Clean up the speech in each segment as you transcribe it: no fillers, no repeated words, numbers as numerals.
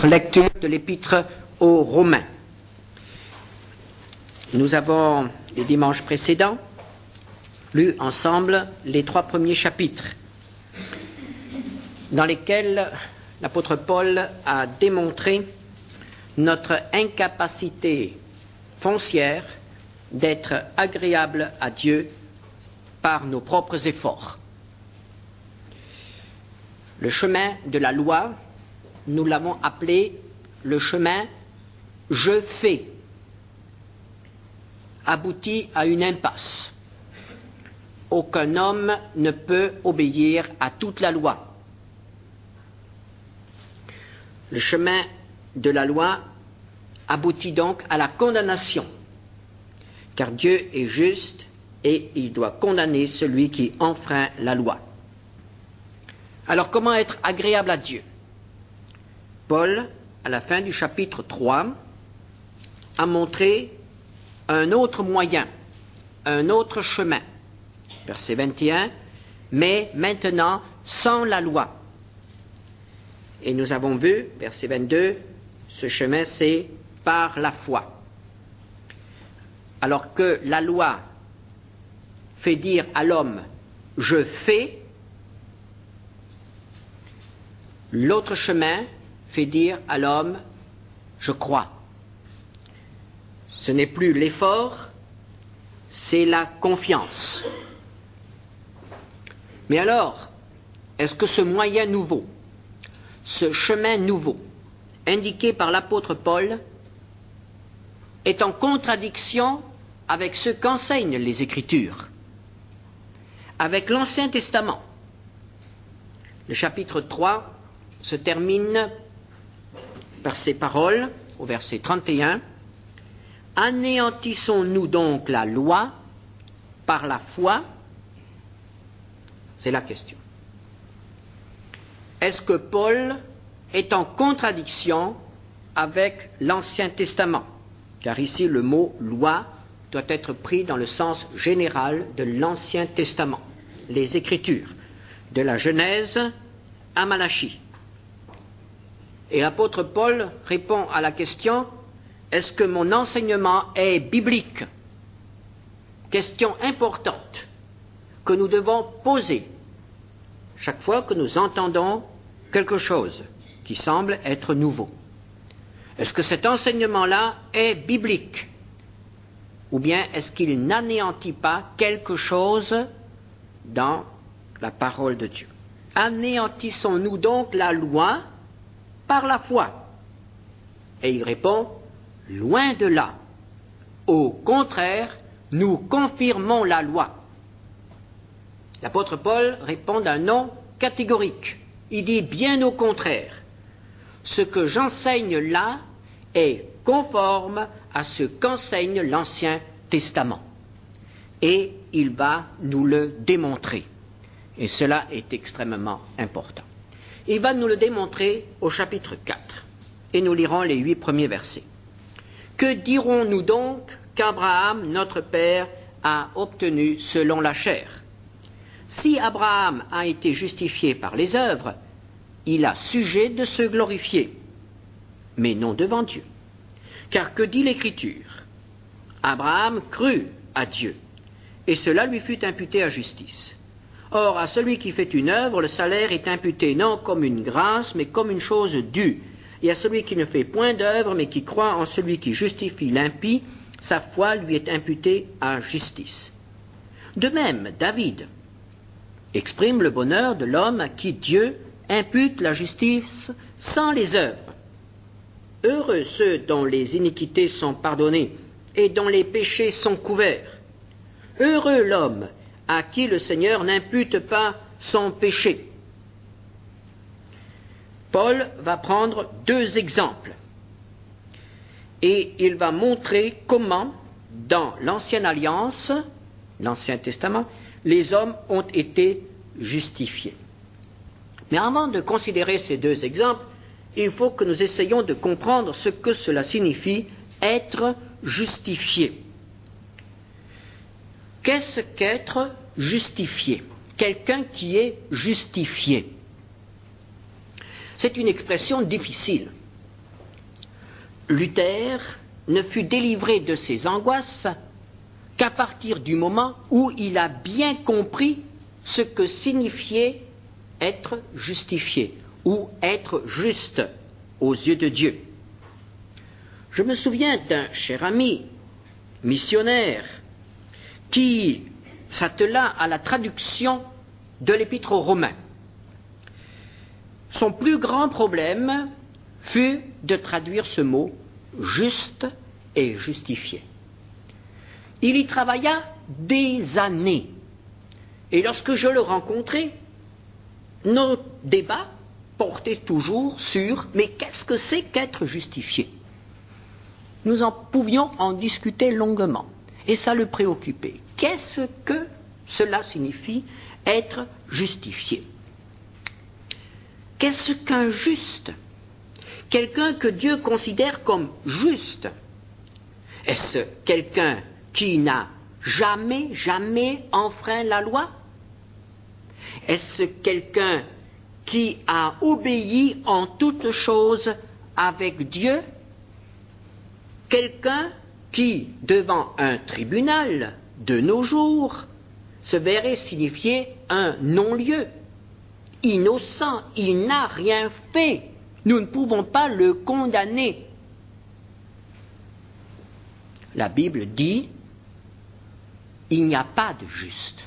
Lecture de l'Épître aux Romains. Nous avons, les dimanches précédents, lu ensemble les 3 premiers chapitres, dans lesquels l'apôtre Paul a démontré notre incapacité foncière d'être agréable à Dieu par nos propres efforts. Le chemin de la loi, nous l'avons appelé le chemin « je fais », aboutit à une impasse. Aucun homme ne peut obéir à toute la loi. Le chemin de la loi aboutit donc à la condamnation, car Dieu est juste et il doit condamner celui qui enfreint la loi. Alors comment être agréable à Dieu? Paul, à la fin du chapitre 3, a montré un autre moyen, un autre chemin. Verset 21, mais maintenant sans la loi. Et nous avons vu, verset 22, ce chemin c'est par la foi. Alors que la loi fait dire à l'homme « je fais », l'autre chemin fait dire à l'homme « je crois ». Ce n'est plus l'effort, c'est la confiance. Mais alors, est-ce que ce moyen nouveau, ce chemin nouveau, indiqué par l'apôtre Paul, est en contradiction avec ce qu'enseignent les Écritures, avec l'Ancien Testament? Le chapitre 3 se termine par ces paroles, au verset 31. « Anéantissons-nous donc la loi par la foi ?» C'est la question. Est-ce que Paul est en contradiction avec l'Ancien Testament? Car ici, le mot « loi » doit être pris dans le sens général de l'Ancien Testament, les Écritures, de la Genèse à Malachie. Et l'apôtre Paul répond à la question « Est-ce que mon enseignement est biblique ?» Question importante que nous devons poser chaque fois que nous entendons quelque chose qui semble être nouveau. Est-ce que cet enseignement-là est biblique? Ou bien est-ce qu'il n'anéantit pas quelque chose dans la parole de Dieu? Anéantissons-nous donc la loi par la foi? Et il répond, loin de là. Au contraire, nous confirmons la loi. L'apôtre Paul répond d'un non catégorique. Il dit bien au contraire. Ce que j'enseigne là est conforme à ce qu'enseigne l'Ancien Testament. Et il va nous le démontrer. Et cela est extrêmement important. Il va nous le démontrer au chapitre 4. Et nous lirons les 8 premiers versets. Que dirons-nous donc qu'Abraham, notre père, a obtenu selon la chair? Si Abraham a été justifié par les œuvres, il a sujet de se glorifier, mais non devant Dieu. Car que dit l'Écriture? Abraham crut à Dieu, et cela lui fut imputé à justice. Or, à celui qui fait une œuvre, le salaire est imputé non comme une grâce, mais comme une chose due. Et à celui qui ne fait point d'œuvre, mais qui croit en celui qui justifie l'impie, sa foi lui est imputée à justice. De même, David exprime le bonheur de l'homme à qui Dieu impute la justice sans les œuvres. Heureux ceux dont les iniquités sont pardonnées et dont les péchés sont couverts. Heureux l'homme à qui le Seigneur n'impute pas son péché. Paul va prendre 2 exemples et il va montrer comment, dans l'Ancienne Alliance, l'Ancien Testament, les hommes ont été justifiés. Mais avant de considérer ces 2 exemples, il faut que nous essayions de comprendre ce que cela signifie être justifié. Qu'est-ce qu'être justifié? Quelqu'un qui est justifié. C'est une expression difficile. Luther ne fut délivré de ses angoisses qu'à partir du moment où il a bien compris ce que signifiait être justifié ou être juste aux yeux de Dieu. Je me souviens d'un cher ami missionnaire qui s'attela à la traduction de l'Épître aux Romains. Son plus grand problème fut de traduire ce mot « juste » et « justifié ». Il y travailla des années. Et lorsque je le rencontrai, nos débats portaient toujours sur « mais qu'est-ce que c'est qu'être justifié ?» Nous en pouvions en discuter longuement. Et ça le préoccupait. Qu'est-ce que cela signifie être justifié? Qu'est-ce qu'un juste? Quelqu'un que Dieu considère comme juste? Est-ce quelqu'un qui n'a jamais enfreint la loi? Est-ce quelqu'un qui a obéi en toutes choses avec Dieu? Quelqu'un qui, devant un tribunal de nos jours, se verrait signifier un non-lieu. Innocent, il n'a rien fait. Nous ne pouvons pas le condamner. La Bible dit, il n'y a pas de juste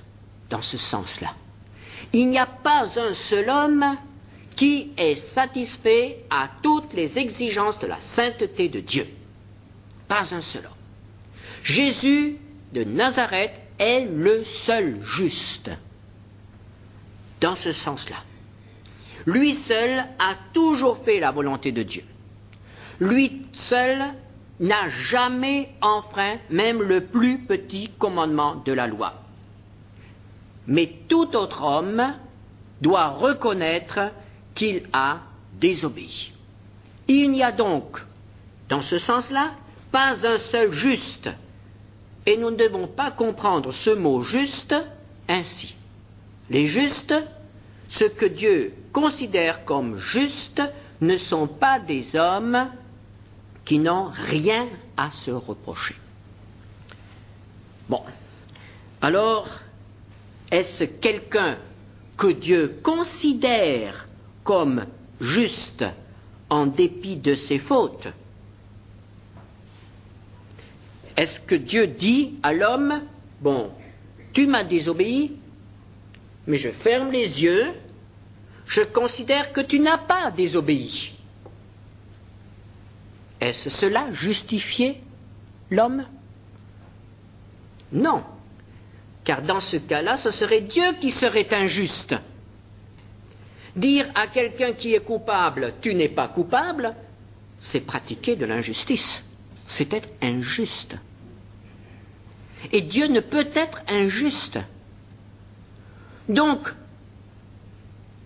dans ce sens-là. Il n'y a pas un seul homme qui est satisfait à toutes les exigences de la sainteté de Dieu. Pas un seul homme. Jésus de Nazareth est le seul juste. Dans ce sens-là. Lui seul a toujours fait la volonté de Dieu. Lui seul n'a jamais enfreint même le plus petit commandement de la loi. Mais tout autre homme doit reconnaître qu'il a désobéi. Il n'y a donc, dans ce sens-là, pas un seul juste. Et nous ne devons pas comprendre ce mot juste ainsi. Les justes, ce que Dieu considère comme juste, ne sont pas des hommes qui n'ont rien à se reprocher. Bon, alors, est-ce quelqu'un que Dieu considère comme juste en dépit de ses fautes? Est-ce que Dieu dit à l'homme, bon, tu m'as désobéi, mais je ferme les yeux, je considère que tu n'as pas désobéi. Est-ce cela justifier l'homme? Non, car dans ce cas-là, ce serait Dieu qui serait injuste. Dire à quelqu'un qui est coupable, tu n'es pas coupable, c'est pratiquer de l'injustice, c'est être injuste. Et Dieu ne peut être injuste. Donc,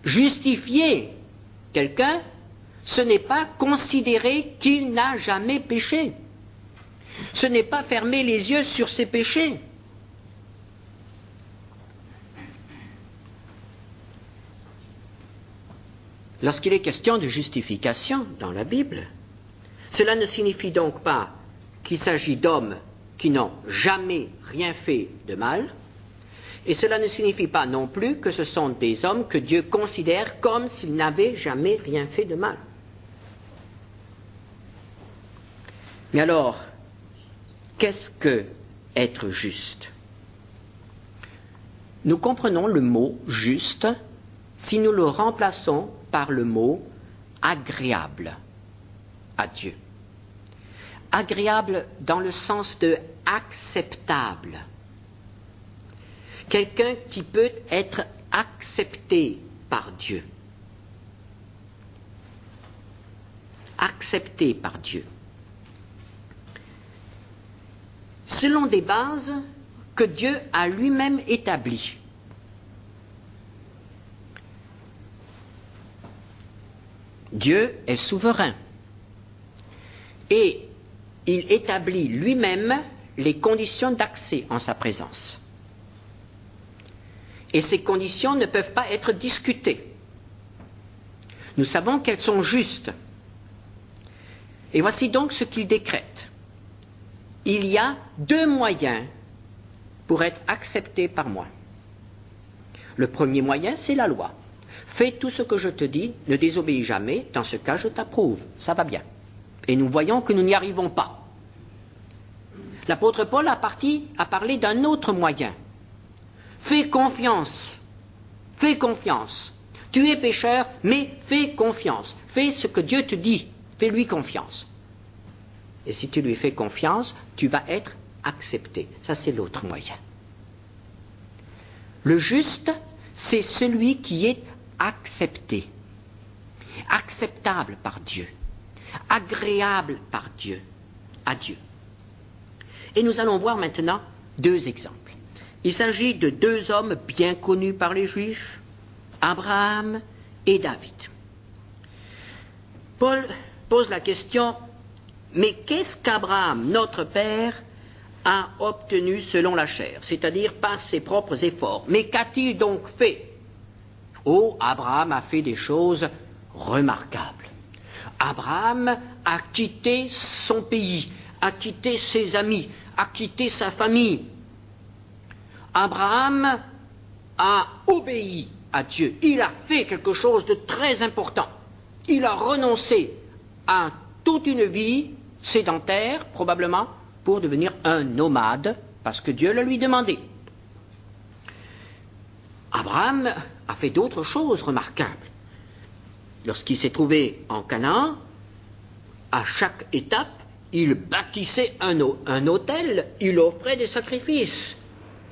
justifier quelqu'un, ce n'est pas considérer qu'il n'a jamais péché. Ce n'est pas fermer les yeux sur ses péchés. Lorsqu'il est question de justification dans la Bible, cela ne signifie donc pas qu'il s'agit d'hommes qui n'ont jamais rien fait de mal, et cela ne signifie pas non plus que ce sont des hommes que Dieu considère comme s'ils n'avaient jamais rien fait de mal. Mais alors, qu'est-ce que être juste? Nous comprenons le mot juste si nous le remplaçons par le mot agréable à Dieu. Agréable dans le sens de acceptable. Quelqu'un qui peut être accepté par Dieu. Accepté par Dieu. Selon des bases que Dieu a lui-même établies. Dieu est souverain. Et il établit lui-même les conditions d'accès en sa présence. Et ces conditions ne peuvent pas être discutées. Nous savons qu'elles sont justes. Et voici donc ce qu'il décrète. Il y a 2 moyens pour être accepté par moi. Le premier moyen, c'est la loi. Fais tout ce que je te dis, ne désobéis jamais, dans ce cas je t'approuve, ça va bien. Et nous voyons que nous n'y arrivons pas. L'apôtre Paul a parlé d'un autre moyen. Fais confiance. Fais confiance. Tu es pécheur, mais fais confiance. Fais ce que Dieu te dit. Fais-lui confiance. Et si tu lui fais confiance, tu vas être accepté. Ça, c'est l'autre moyen. Le juste, c'est celui qui est accepté, acceptable par Dieu, agréable par Dieu, à Dieu. Et nous allons voir maintenant 2 exemples. Il s'agit de 2 hommes bien connus par les Juifs, Abraham et David. Paul pose la question, mais qu'est-ce qu'Abraham, notre père, a obtenu selon la chair, c'est-à-dire par ses propres efforts? Mais qu'a-t-il donc fait? Oh, Abraham a fait des choses remarquables. Abraham a quitté son pays, a quitté ses amis, a quitté sa famille. Abraham a obéi à Dieu. Il a fait quelque chose de très important. Il a renoncé à toute une vie sédentaire, probablement, pour devenir un nomade, parce que Dieu le lui demandait. Abraham a fait d'autres choses remarquables. Lorsqu'il s'est trouvé en Canaan, à chaque étape, il bâtissait un autel, il offrait des sacrifices.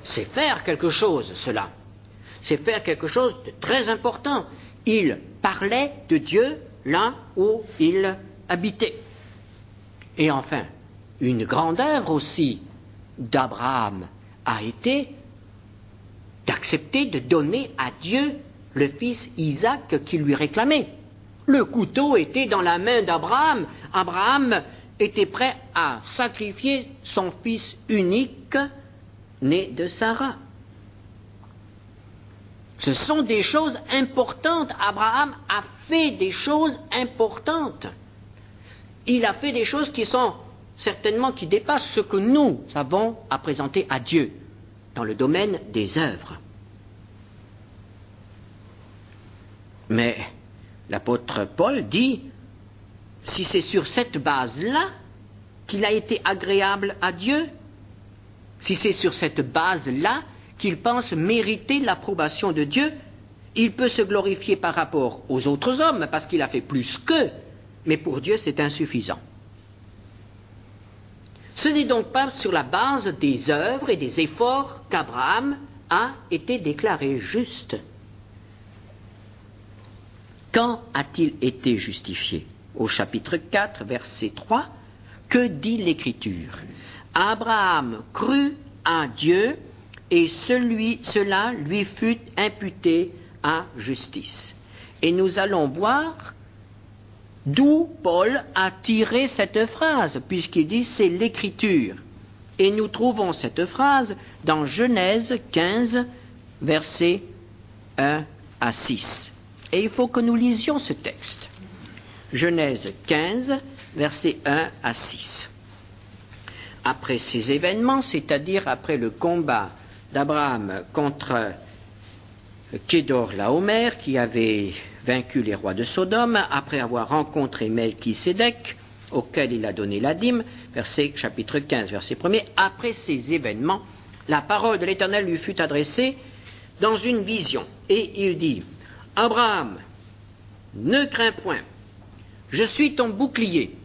C'est faire quelque chose, cela. C'est faire quelque chose de très important. Il parlait de Dieu là où il habitait. Et enfin, une grande œuvre aussi d'Abraham a été d'accepter de donner à Dieu le fils Isaac qu'il lui réclamait. Le couteau était dans la main d'Abraham. Abraham était prêt à sacrifier son fils unique, né de Sarah. Ce sont des choses importantes. Abraham a fait des choses importantes. Il a fait des choses qui sont certainement qui dépassent ce que nous avons à présenter à Dieu dans le domaine des œuvres. Mais l'apôtre Paul dit, si c'est sur cette base-là qu'il a été agréable à Dieu, si c'est sur cette base-là qu'il pense mériter l'approbation de Dieu, il peut se glorifier par rapport aux autres hommes parce qu'il a fait plus qu'eux, mais pour Dieu c'est insuffisant. Ce n'est donc pas sur la base des œuvres et des efforts qu'Abraham a été déclaré juste. Quand a-t-il été justifié? Au chapitre 4, verset 3, que dit l'Écriture? Abraham crut à Dieu et cela lui fut imputé à justice. Et nous allons voir d'où Paul a tiré cette phrase, puisqu'il dit c'est l'Écriture. Et nous trouvons cette phrase dans Genèse 15, versets 1 à 6. Et il faut que nous lisions ce texte. Genèse 15, versets 1 à 6. Après ces événements, c'est-à-dire après le combat d'Abraham contre Kédor-Laomer, qui avait vaincu les rois de Sodome, après avoir rencontré Melchisédek, auquel il a donné la dîme, chapitre 15, verset 1er, après ces événements, la parole de l'Éternel lui fut adressée dans une vision, et il dit, Abraham, ne crains point, je suis ton bouclier,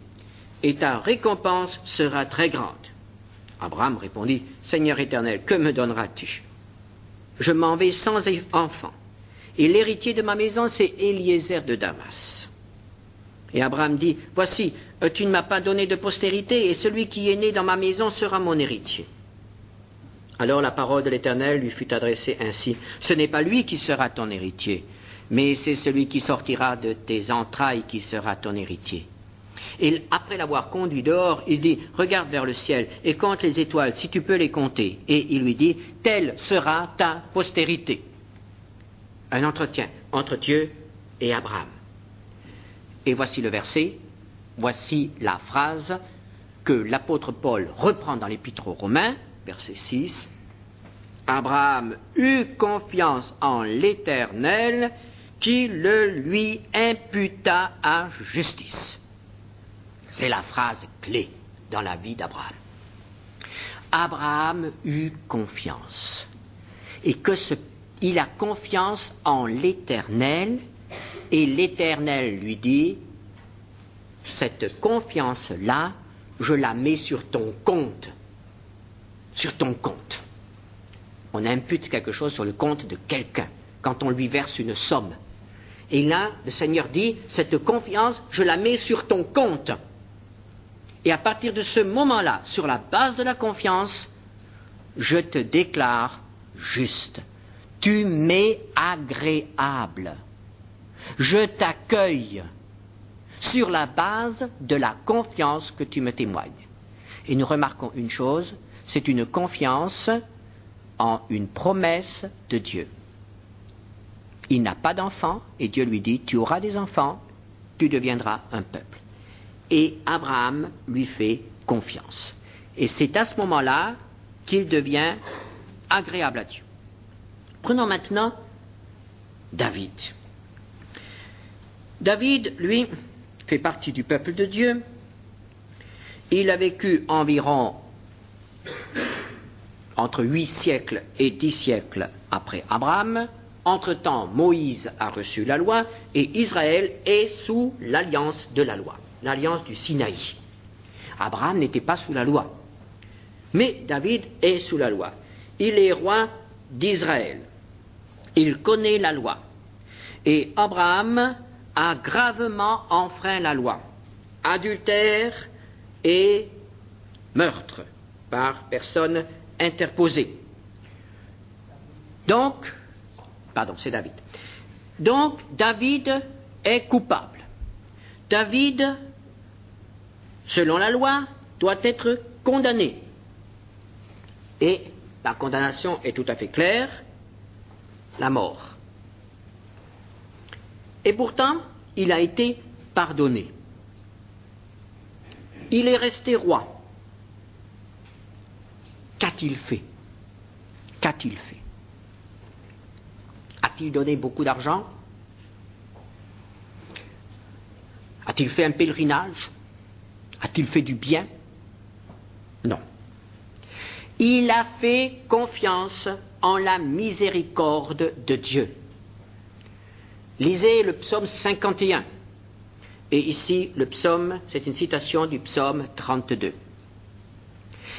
et ta récompense sera très grande. Abraham répondit, Seigneur éternel, que me donneras-tu? Je m'en vais sans enfant, et l'héritier de ma maison, c'est Eliezer de Damas. Et Abraham dit, voici, tu ne m'as pas donné de postérité, et celui qui est né dans ma maison sera mon héritier. Alors la parole de l'Éternel lui fut adressée ainsi, ce n'est pas lui qui sera ton héritier, mais c'est celui qui sortira de tes entrailles qui sera ton héritier. Et après l'avoir conduit dehors, il dit, regarde vers le ciel et compte les étoiles, si tu peux les compter. Et il lui dit, telle sera ta postérité. Un entretien entre Dieu et Abraham. Et voici le verset, Voici la phrase que l'apôtre Paul reprend dans l'Épître aux Romains, verset 6. Abraham eut confiance en l'Éternel qui le lui imputa à justice. C'est la phrase clé dans la vie d'Abraham. Abraham eut confiance. Et il a confiance en l'Éternel, et l'Éternel lui dit, cette confiance-là, je la mets sur ton compte. Sur ton compte. On impute quelque chose sur le compte de quelqu'un, quand on lui verse une somme. Et là, le Seigneur dit, cette confiance, je la mets sur ton compte. Et à partir de ce moment-là, sur la base de la confiance, je te déclare juste. Tu m'es agréable. Je t'accueille sur la base de la confiance que tu me témoignes. Et nous remarquons une chose, c'est une confiance en une promesse de Dieu. Il n'a pas d'enfants et Dieu lui dit, tu auras des enfants, tu deviendras un peuple. Et Abraham lui fait confiance. Et c'est à ce moment-là qu'il devient agréable à Dieu. Prenons maintenant David. David, lui, fait partie du peuple de Dieu. Il a vécu environ entre 8 siècles et 10 siècles après Abraham. Entre-temps, Moïse a reçu la loi et Israël est sous l'alliance de la loi, l'alliance du Sinaï. Abraham n'était pas sous la loi, mais David est sous la loi. Il est roi d'Israël. Il connaît la loi. Et Abraham a gravement enfreint la loi. Adultère et meurtre par personne interposée. Donc, c'est David. Donc, David est coupable. David, selon la loi, doit être condamné. Et la condamnation est tout à fait claire, la mort. Et pourtant, il a été pardonné. Il est resté roi. Qu'a-t-il fait? Qu'a-t-il fait? A-t-il donné beaucoup d'argent? A-t-il fait un pèlerinage? A-t-il fait du bien? Non. Il a fait confiance en la miséricorde de Dieu. Lisez le psaume 51. Et ici, le psaume, c'est une citation du psaume 32.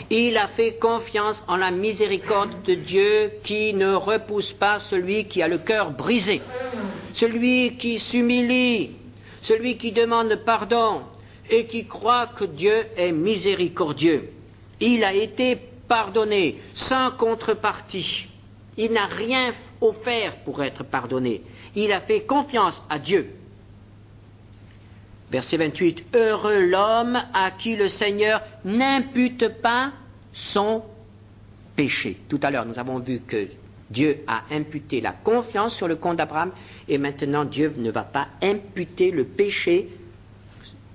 Il a fait confiance en la miséricorde de Dieu qui ne repousse pas celui qui a le cœur brisé, celui qui s'humilie, celui qui demande pardon et qui croit que Dieu est miséricordieux. Il a été pardonné sans contrepartie. Il n'a rien offert pour être pardonné. Il a fait confiance à Dieu. Verset 28. Heureux l'homme à qui le Seigneur n'impute pas son péché. Tout à l'heure, nous avons vu que Dieu a imputé la confiance sur le compte d'Abraham et maintenant Dieu ne va pas imputer le péché,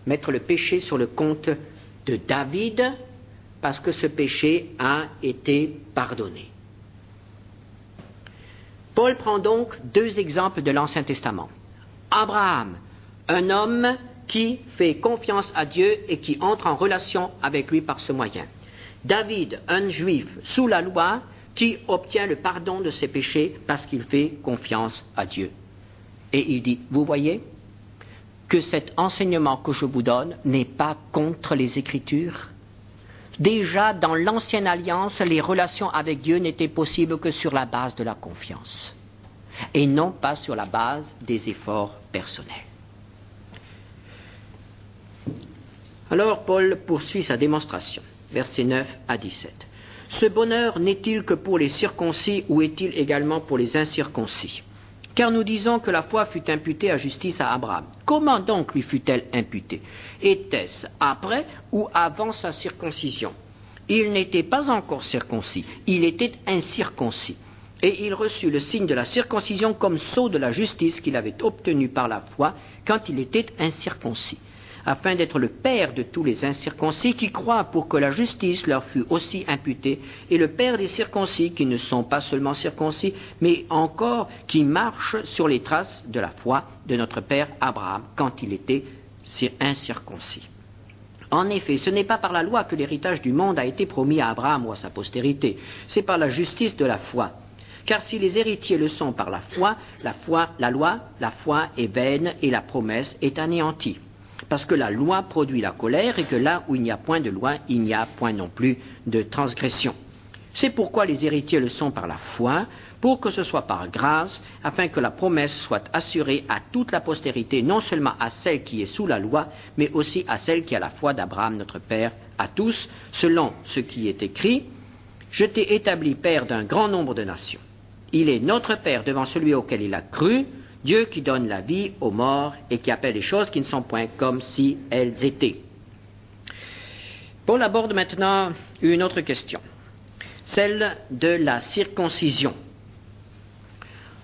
mettre le péché sur le compte de David parce que ce péché a été pardonné. Paul prend donc 2 exemples de l'Ancien Testament. Abraham, un homme qui fait confiance à Dieu et qui entre en relation avec lui par ce moyen. David, un juif sous la loi, qui obtient le pardon de ses péchés parce qu'il fait confiance à Dieu. Et il dit, vous voyez que cet enseignement que je vous donne n'est pas contre les Écritures. Déjà, dans l'Ancienne Alliance, les relations avec Dieu n'étaient possibles que sur la base de la confiance et non pas sur la base des efforts personnels. Alors Paul poursuit sa démonstration, versets 9 à 17. Ce bonheur n'est-il que pour les circoncis ou est-il également pour les incirconcis? Car nous disons que la foi fut imputée à justice à Abraham. Comment donc lui fut-elle imputée? Était-ce après ou avant sa circoncision? Il n'était pas encore circoncis, il était incirconcis. Et il reçut le signe de la circoncision comme sceau de la justice qu'il avait obtenu par la foi quand il était incirconcis. afin d'être le père de tous les incirconcis qui croient, pour que la justice leur fût aussi imputée, et le père des circoncis qui ne sont pas seulement circoncis, mais encore qui marchent sur les traces de la foi de notre père Abraham quand il était incirconcis. En effet, ce n'est pas par la loi que l'héritage du monde a été promis à Abraham ou à sa postérité, c'est par la justice de la foi. Car si les héritiers le sont par la foi, la foi est vaine et la promesse est anéantie. Parce que la loi produit la colère et que là où il n'y a point de loi, il n'y a point non plus de transgression. C'est pourquoi les héritiers le sont par la foi, pour que ce soit par grâce, afin que la promesse soit assurée à toute la postérité, non seulement à celle qui est sous la loi, mais aussi à celle qui a la foi d'Abraham notre Père, à tous, selon ce qui est écrit, « Je t'ai établi Père d'un grand nombre de nations. Il est notre Père devant celui auquel il a cru, Dieu qui donne la vie aux morts et qui appelle les choses qui ne sont point comme si elles étaient. » Paul aborde maintenant une autre question, celle de la circoncision.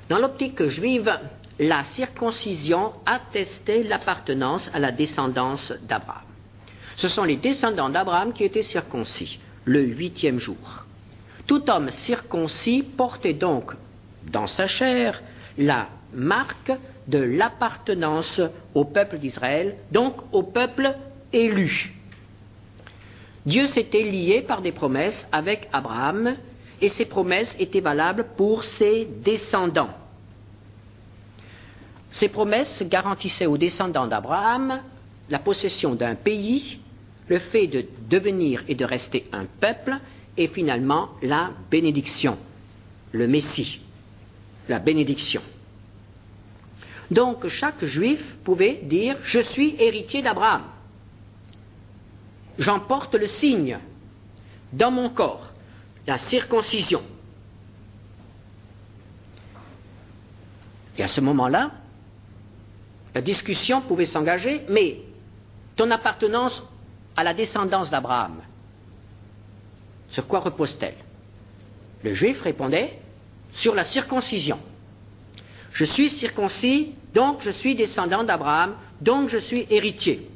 Dans l'optique juive, la circoncision attestait l'appartenance à la descendance d'Abraham. Ce sont les descendants d'Abraham qui étaient circoncis, le 8e jour. Tout homme circoncis portait donc dans sa chair la marque de l'appartenance au peuple d'Israël, donc au peuple élu. Dieu s'était lié par des promesses avec Abraham, et ces promesses étaient valables pour ses descendants. Ces promesses garantissaient aux descendants d'Abraham la possession d'un pays, le fait de devenir et de rester un peuple, et finalement la bénédiction, le Messie, la bénédiction. Donc chaque juif pouvait dire « Je suis héritier d'Abraham. J'en porte le signe dans mon corps. » La circoncision. Et à ce moment-là, la discussion pouvait s'engager, mais ton appartenance à la descendance d'Abraham, sur quoi repose-t-elle? Le juif répondait, sur la circoncision. Je suis circoncis, donc je suis descendant d'Abraham, donc je suis héritier.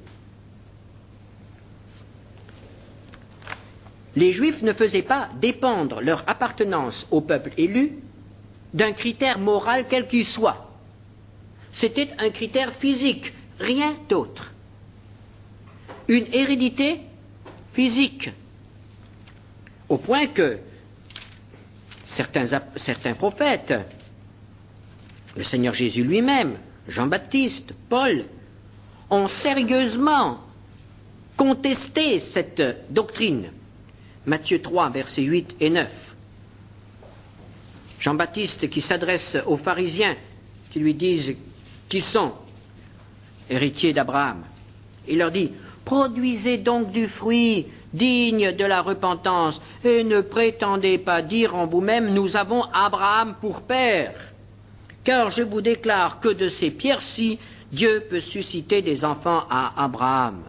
Les Juifs ne faisaient pas dépendre leur appartenance au peuple élu d'un critère moral quel qu'il soit. C'était un critère physique, rien d'autre. Une hérédité physique, au point que certains prophètes, le Seigneur Jésus lui-même, Jean-Baptiste, Paul, ont sérieusement contesté cette doctrine. Matthieu 3, versets 8 et 9. Jean-Baptiste qui s'adresse aux pharisiens qui lui disent qu'ils sont héritiers d'Abraham. Il leur dit « Produisez donc du fruit digne de la repentance et ne prétendez pas dire en vous-même « Nous avons Abraham pour père ». Car je vous déclare que de ces pierres-ci, Dieu peut susciter des enfants à Abraham. »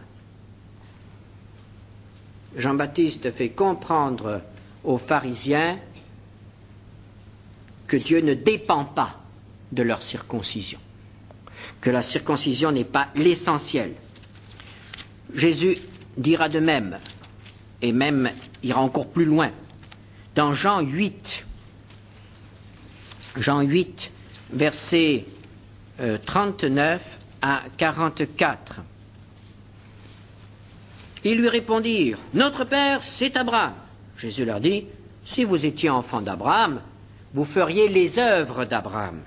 Jean-Baptiste fait comprendre aux pharisiens que Dieu ne dépend pas de leur circoncision, que la circoncision n'est pas l'essentiel. Jésus dira de même, et même ira encore plus loin, dans Jean 8, versets 39 à 44. Ils lui répondirent, « Notre Père, c'est Abraham. » Jésus leur dit, « Si vous étiez enfant d'Abraham, vous feriez les œuvres d'Abraham.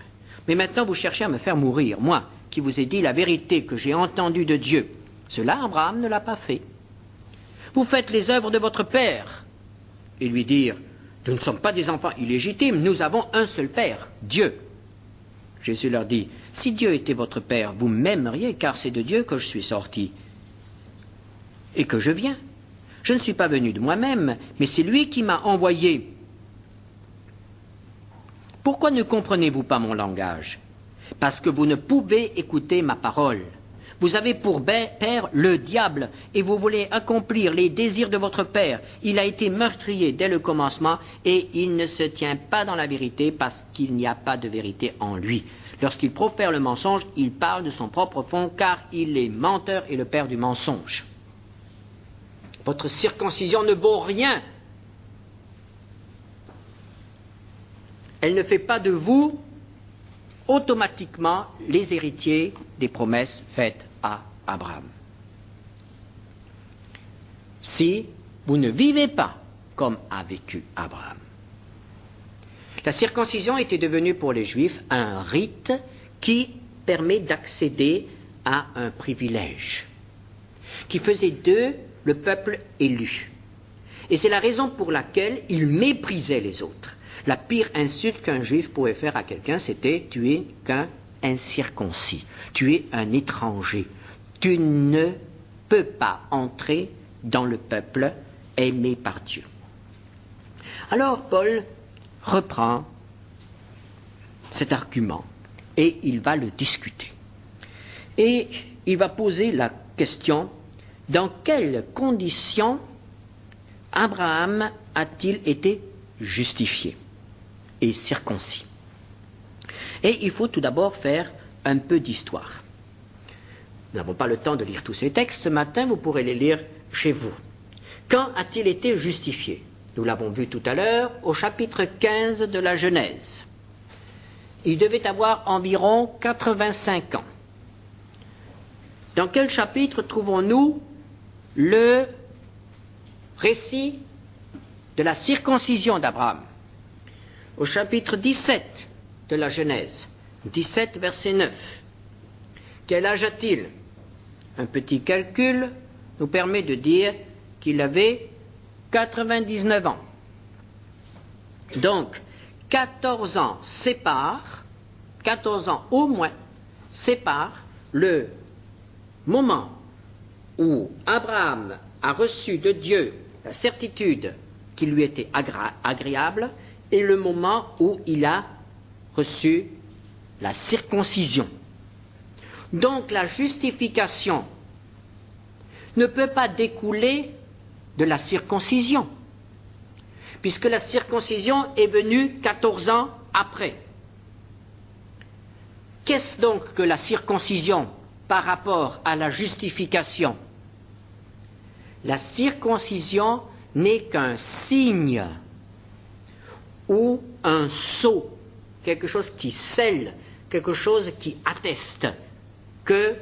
Mais maintenant vous cherchez à me faire mourir, moi, qui vous ai dit la vérité que j'ai entendue de Dieu. Cela, Abraham ne l'a pas fait. Vous faites les œuvres de votre Père. » Ils lui dirent, « Nous ne sommes pas des enfants illégitimes, nous avons un seul Père, Dieu. » Jésus leur dit, « Si Dieu était votre Père, vous m'aimeriez, car c'est de Dieu que je suis sorti. Et que je viens. Je ne suis pas venu de moi-même, mais c'est lui qui m'a envoyé. Pourquoi ne comprenez-vous pas mon langage? Parce que vous ne pouvez écouter ma parole. Vous avez pour père le diable, et vous voulez accomplir les désirs de votre père. Il a été meurtrier dès le commencement, et il ne se tient pas dans la vérité, parce qu'il n'y a pas de vérité en lui. Lorsqu'il profère le mensonge, il parle de son propre fond, car il est menteur et le père du mensonge. Votre circoncision ne vaut rien. Elle ne fait pas de vous automatiquement les héritiers des promesses faites à Abraham. Si vous ne vivez pas comme a vécu Abraham. La circoncision était devenue pour les Juifs un rite qui permet d'accéder à un privilège, qui faisait d'eux le peuple élu. Et c'est la raison pour laquelle ils méprisaient les autres. La pire insulte qu'un Juif pouvait faire à quelqu'un, c'était « tu es qu'un incirconcis, tu es un étranger, tu ne peux pas entrer dans le peuple aimé par Dieu ». Alors Paul reprend cet argument et il va le discuter. Et il va poser la question: dans quelles conditions Abraham a-t-il été justifié et circoncis? Et il faut tout d'abord faire un peu d'histoire. Nous n'avons pas le temps de lire tous ces textes ce matin, vous pourrez les lire chez vous. Quand a-t-il été justifié? Nous l'avons vu tout à l'heure au chapitre 15 de la Genèse. Il devait avoir environ 85 ans. Dans quel chapitre trouvons-nous le récit de la circoncision d'Abraham? Au chapitre 17 de la Genèse, 17 verset 9. Quel âge a-t-il? Un petit calcul nous permet de dire qu'il avait 99 ans. Donc, 14 ans séparent, 14 ans au moins, séparent le moment où Abraham a reçu de Dieu la certitude qui lui était agréable et le moment où il a reçu la circoncision. Donc la justification ne peut pas découler de la circoncision, puisque la circoncision est venue 14 ans après. Qu'est-ce donc que la circoncision par rapport à la justification? La circoncision n'est qu'un signe ou un sceau, quelque chose qui scelle, quelque chose qui atteste que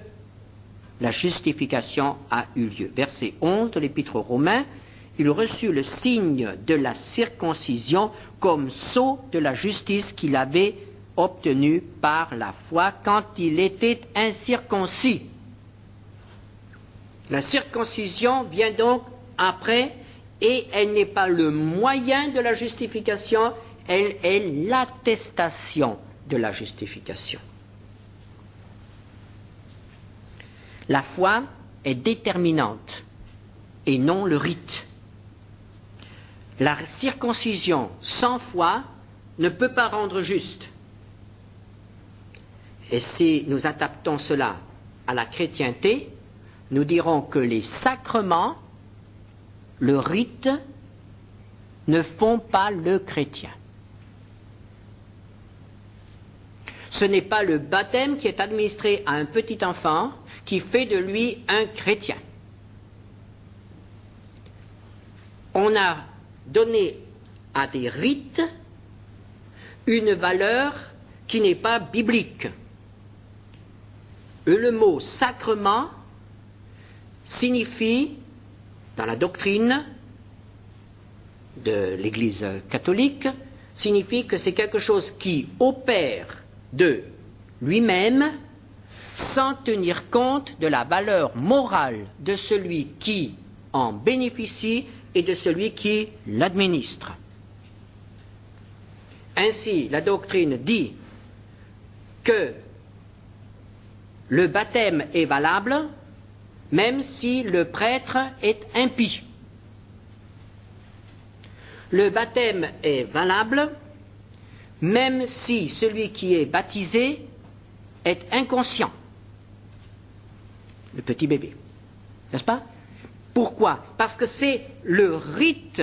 la justification a eu lieu. Verset 11 de l'Épître aux Romains, il reçut le signe de la circoncision comme sceau de la justice qu'il avait obtenue par la foi quand il était incirconcis. La circoncision vient donc après et elle n'est pas le moyen de la justification, elle est l'attestation de la justification. La foi est déterminante et non le rite. La circoncision sans foi ne peut pas rendre juste. Et si nous adaptons cela à la chrétienté, nous dirons que les sacrements, le rite, ne font pas le chrétien. Ce n'est pas le baptême qui est administré à un petit enfant qui fait de lui un chrétien. On a donné à des rites une valeur qui n'est pas biblique. Et le mot sacrement signifie, dans la doctrine de l'Église catholique, signifie que c'est quelque chose qui opère de lui-même sans tenir compte de la valeur morale de celui qui en bénéficie et de celui qui l'administre. Ainsi, la doctrine dit que le baptême est valable même si le prêtre est impie. Le baptême est valable même si celui qui est baptisé est inconscient. Le petit bébé. N'est-ce pas? Pourquoi? Parce que c'est le rite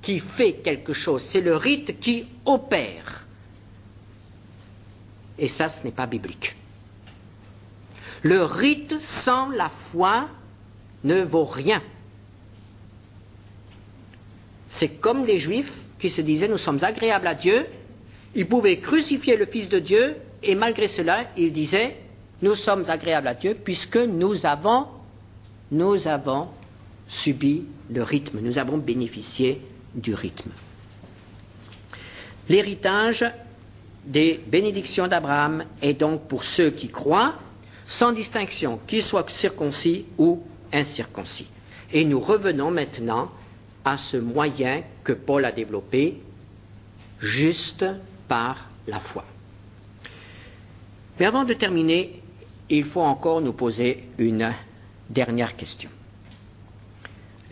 qui fait quelque chose, c'est le rite qui opère. Et ça, ce n'est pas biblique. Le rite sans la foi ne vaut rien. C'est comme les Juifs qui se disaient « nous sommes agréables à Dieu ». Ils pouvaient crucifier le Fils de Dieu et malgré cela, ils disaient « nous sommes agréables à Dieu puisque nous avons subi le rythme, nous avons bénéficié du rythme ». L'héritage des bénédictions d'Abraham est donc pour ceux qui croient, sans distinction, qu'ils soient circoncis ou incirconcis. Et nous revenons maintenant à ce moyen que Paul a développé, juste par la foi. Mais avant de terminer, il faut encore nous poser une dernière question.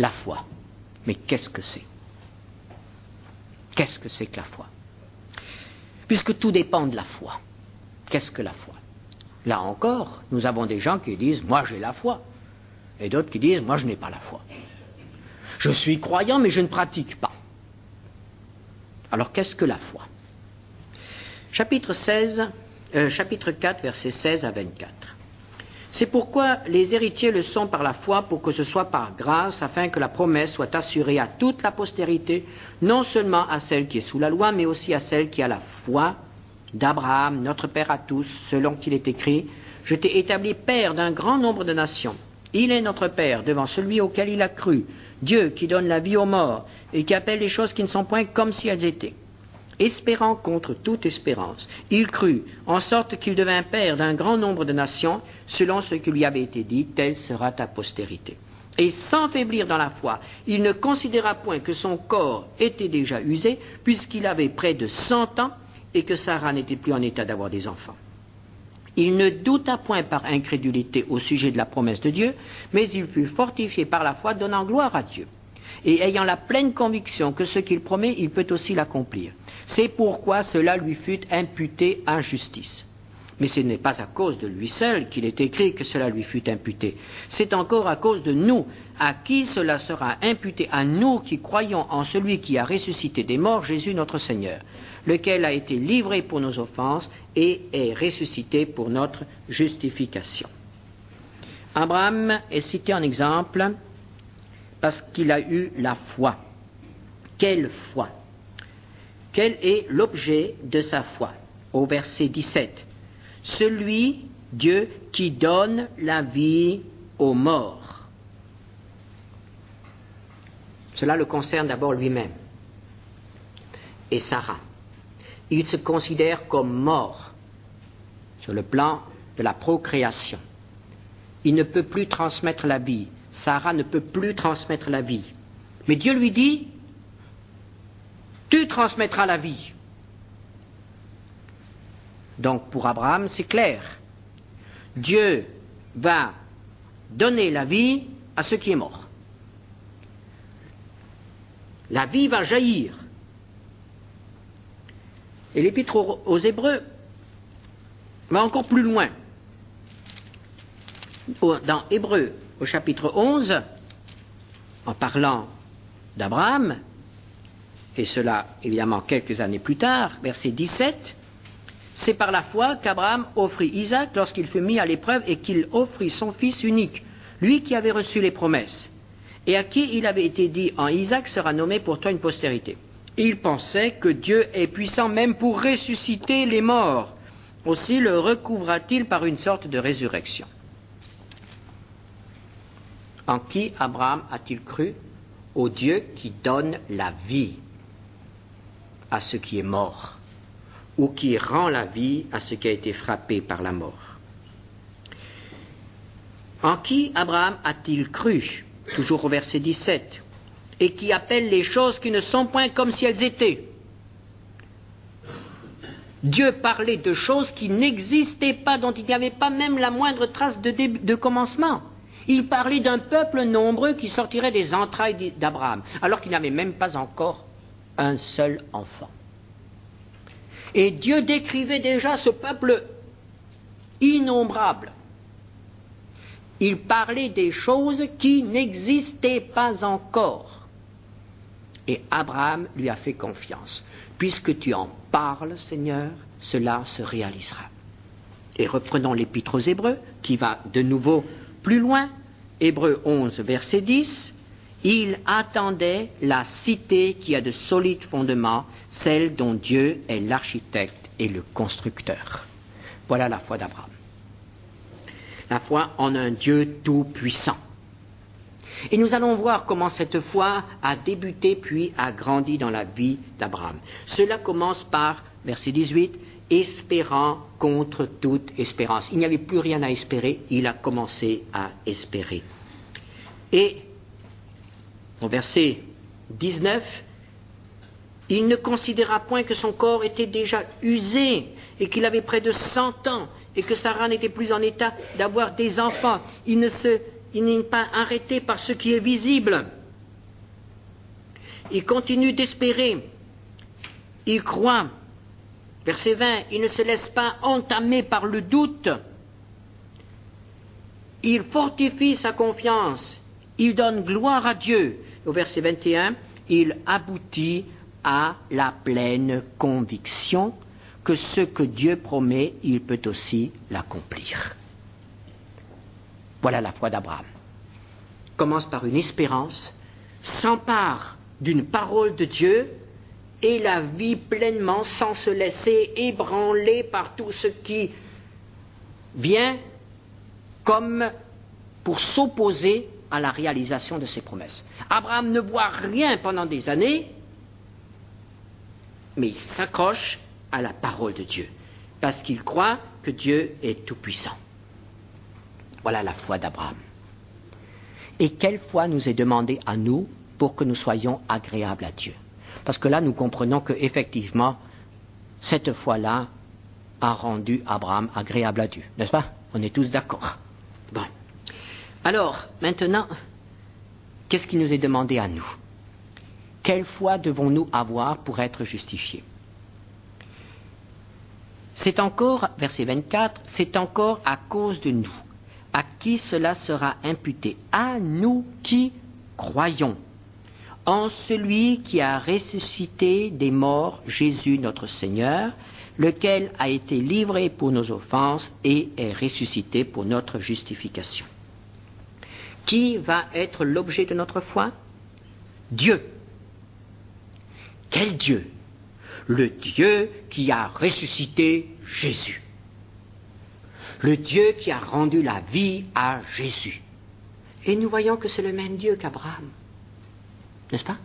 La foi. Mais qu'est-ce que c'est? Qu'est-ce que c'est que la foi? Puisque tout dépend de la foi. Qu'est-ce que la foi? Là encore, nous avons des gens qui disent « moi j'ai la foi » et d'autres qui disent « moi je n'ai pas la foi ». Je suis croyant mais je ne pratique pas. Alors qu'est-ce que la foi? Chapitre 4, versets 16 à 24. C'est pourquoi les héritiers le sont par la foi, pour que ce soit par grâce, afin que la promesse soit assurée à toute la postérité, non seulement à celle qui est sous la loi, mais aussi à celle qui a la foi d'Abraham, notre Père à tous, selon qu'il est écrit « Je t'ai établi Père d'un grand nombre de nations. Il est notre Père devant celui auquel il a cru, Dieu qui donne la vie aux morts et qui appelle les choses qui ne sont point comme si elles étaient. Espérant contre toute espérance, il crut, en sorte qu'il devint père d'un grand nombre de nations, selon ce qui lui avait été dit, telle sera ta postérité. Et sans faiblir dans la foi, il ne considéra point que son corps était déjà usé, puisqu'il avait près de 100 ans, et que Sarah n'était plus en état d'avoir des enfants. Il ne douta point par incrédulité au sujet de la promesse de Dieu, mais il fut fortifié par la foi, donnant gloire à Dieu. Et ayant la pleine conviction que ce qu'il promet, il peut aussi l'accomplir. C'est pourquoi cela lui fut imputé en justice. Mais ce n'est pas à cause de lui seul qu'il est écrit que cela lui fut imputé. C'est encore à cause de nous, à qui cela sera imputé, à nous qui croyons en celui qui a ressuscité des morts, Jésus notre Seigneur, lequel a été livré pour nos offenses et est ressuscité pour notre justification. Abraham est cité en exemple parce qu'il a eu la foi. Quelle foi? Quel est l'objet de sa foi? Au verset 17. Celui, Dieu, qui donne la vie aux morts. Cela le concerne d'abord lui-même. Et Sarah. Il se considère comme mort sur le plan de la procréation. Il ne peut plus transmettre la vie. Sarah ne peut plus transmettre la vie. Mais Dieu lui dit, tu transmettras la vie. Donc pour Abraham, c'est clair. Dieu va donner la vie à ce qui est mort. La vie va jaillir. Et l'Épître aux Hébreux va encore plus loin. Dans Hébreux, au chapitre 11, en parlant d'Abraham, et cela évidemment quelques années plus tard, verset 17, c'est par la foi qu'Abraham offrit Isaac lorsqu'il fut mis à l'épreuve et qu'il offrit son fils unique, lui qui avait reçu les promesses, et à qui il avait été dit, en Isaac sera nommé pour toi une postérité. Il pensait que Dieu est puissant même pour ressusciter les morts. Aussi le recouvra-t-il par une sorte de résurrection. En qui Abraham a-t-il cru? Au Dieu qui donne la vie à ce qui est mort, ou qui rend la vie à ce qui a été frappé par la mort. En qui Abraham a-t-il cru? Toujours au verset 17. Et qui appelle les choses qui ne sont point comme si elles étaient. Dieu parlait de choses qui n'existaient pas, dont il n'y avait pas même la moindre trace de commencement. Il parlait d'un peuple nombreux qui sortirait des entrailles d'Abraham, alors qu'il n'avait même pas encore un seul enfant. Et Dieu décrivait déjà ce peuple innombrable. Il parlait des choses qui n'existaient pas encore. Et Abraham lui a fait confiance. Puisque tu en parles, Seigneur, cela se réalisera. Et reprenons l'Épître aux Hébreux, qui va de nouveau plus loin. Hébreux 11, verset 10. Il attendait la cité qui a de solides fondements, celle dont Dieu est l'architecte et le constructeur. Voilà la foi d'Abraham. La foi en un Dieu tout-puissant. Et nous allons voir comment cette foi a débuté puis a grandi dans la vie d'Abraham. Cela commence par, verset 18, espérant contre toute espérance. Il n'y avait plus rien à espérer, il a commencé à espérer. Et au verset 19, il ne considéra point que son corps était déjà usé et qu'il avait près de 100 ans et que Sarah n'était plus en état d'avoir des enfants. Il n'est pas arrêté par ce qui est visible. Il continue d'espérer. Il croit. Verset 20, il ne se laisse pas entamer par le doute. Il fortifie sa confiance. Il donne gloire à Dieu. Au verset 21, il aboutit à la pleine conviction que ce que Dieu promet, il peut aussi l'accomplir. Voilà la foi d'Abraham. Commence par une espérance, s'empare d'une parole de Dieu et la vit pleinement sans se laisser ébranler par tout ce qui vient comme pour s'opposer à la réalisation de ses promesses. Abraham ne voit rien pendant des années, mais il s'accroche à la parole de Dieu, parce qu'il croit que Dieu est tout-puissant. Voilà la foi d'Abraham. Et quelle foi nous est demandée à nous pour que nous soyons agréables à Dieu? Parce que là, nous comprenons qu'effectivement, cette foi-là a rendu Abraham agréable à Dieu. N'est-ce pas? On est tous d'accord. Bon. Alors, maintenant, qu'est-ce qui nous est demandé à nous? Quelle foi devons-nous avoir pour être justifiés? C'est encore, verset 24, c'est encore à cause de nous. À qui cela sera imputé? À nous qui croyons en celui qui a ressuscité des morts, Jésus notre Seigneur, lequel a été livré pour nos offenses et est ressuscité pour notre justification. Qui va être l'objet de notre foi? Dieu. Quel Dieu? Le Dieu qui a ressuscité Jésus. Le Dieu qui a rendu la vie à Jésus. Et nous voyons que c'est le même Dieu qu'Abraham. N'est-ce pas?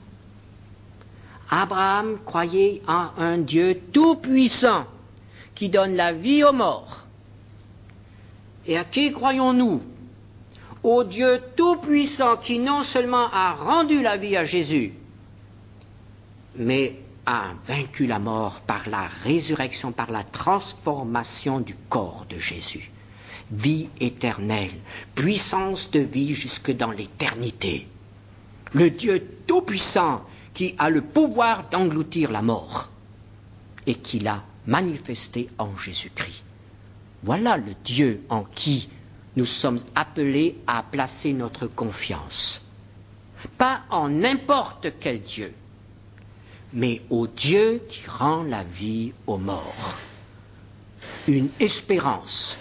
Abraham croyait en un Dieu tout-puissant qui donne la vie aux morts. Et à qui croyons-nous? Au Dieu tout-puissant qui non seulement a rendu la vie à Jésus, mais a vaincu la mort par la résurrection, par la transformation du corps de Jésus. Vie éternelle, puissance de vie jusque dans l'éternité. Le Dieu tout-puissant qui a le pouvoir d'engloutir la mort et qui l'a manifesté en Jésus-Christ. Voilà le Dieu en qui nous sommes appelés à placer notre confiance. Pas en n'importe quel Dieu, mais au Dieu qui rend la vie aux morts. Une espérance.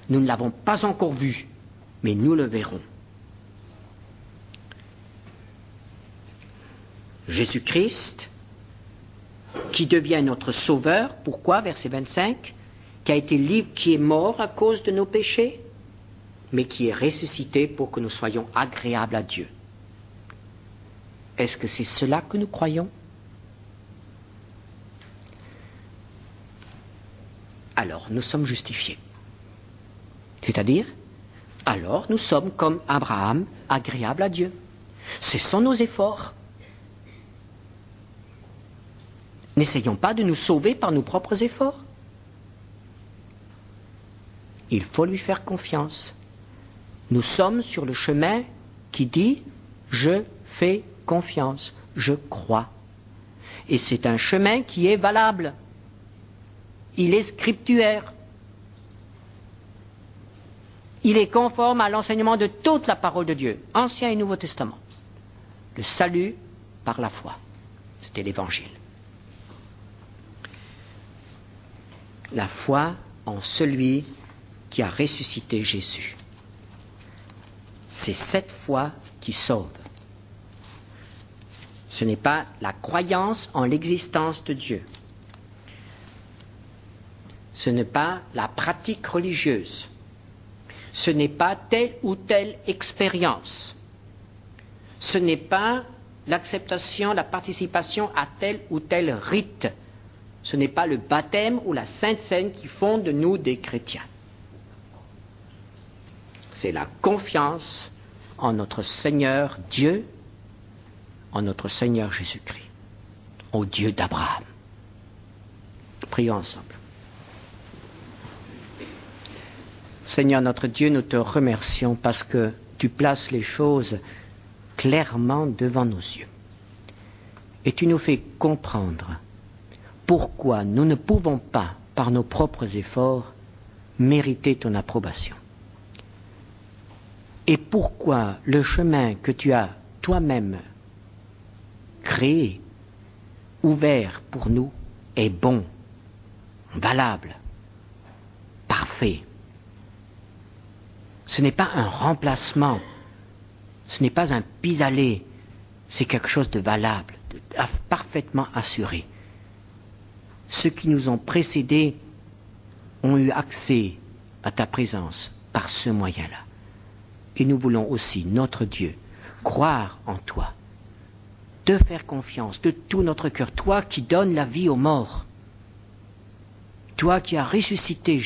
Nous ne l'avons pas encore vue, mais nous le verrons. Jésus-Christ, qui devient notre Sauveur, pourquoi, verset 25, qui est mort à cause de nos péchés, mais qui est ressuscité pour que nous soyons agréables à Dieu. Est-ce que c'est cela que nous croyons? Alors nous sommes justifiés. C'est-à-dire, alors nous sommes comme Abraham, agréables à Dieu. Cessons nos efforts. N'essayons pas de nous sauver par nos propres efforts. Il faut lui faire confiance. Nous sommes sur le chemin qui dit « Je fais confiance, je crois ». Et c'est un chemin qui est valable. Il est scriptuaire. Il est conforme à l'enseignement de toute la parole de Dieu, Ancien et Nouveau Testament. Le salut par la foi. C'était l'Évangile. La foi en celui qui a ressuscité Jésus. C'est cette foi qui sauve. Ce n'est pas la croyance en l'existence de Dieu. Ce n'est pas la pratique religieuse. Ce n'est pas telle ou telle expérience. Ce n'est pas l'acceptation, la participation à tel ou tel rite. Ce n'est pas le baptême ou la Sainte Seine qui font de nous des chrétiens. C'est la confiance en notre Seigneur Dieu, en notre Seigneur Jésus-Christ, au Dieu d'Abraham. Prions ensemble. Seigneur notre Dieu, nous te remercions parce que tu places les choses clairement devant nos yeux. Et tu nous fais comprendre pourquoi nous ne pouvons pas, par nos propres efforts, mériter ton approbation. Et pourquoi le chemin que tu as toi-même créé, ouvert pour nous, est bon, valable, parfait. Ce n'est pas un remplacement, ce n'est pas un pis-aller, c'est quelque chose de valable, parfaitement assuré. Ceux qui nous ont précédés ont eu accès à ta présence par ce moyen-là. Et nous voulons aussi, notre Dieu, croire en toi, te faire confiance de tout notre cœur, toi qui donnes la vie aux morts, toi qui as ressuscité Jésus.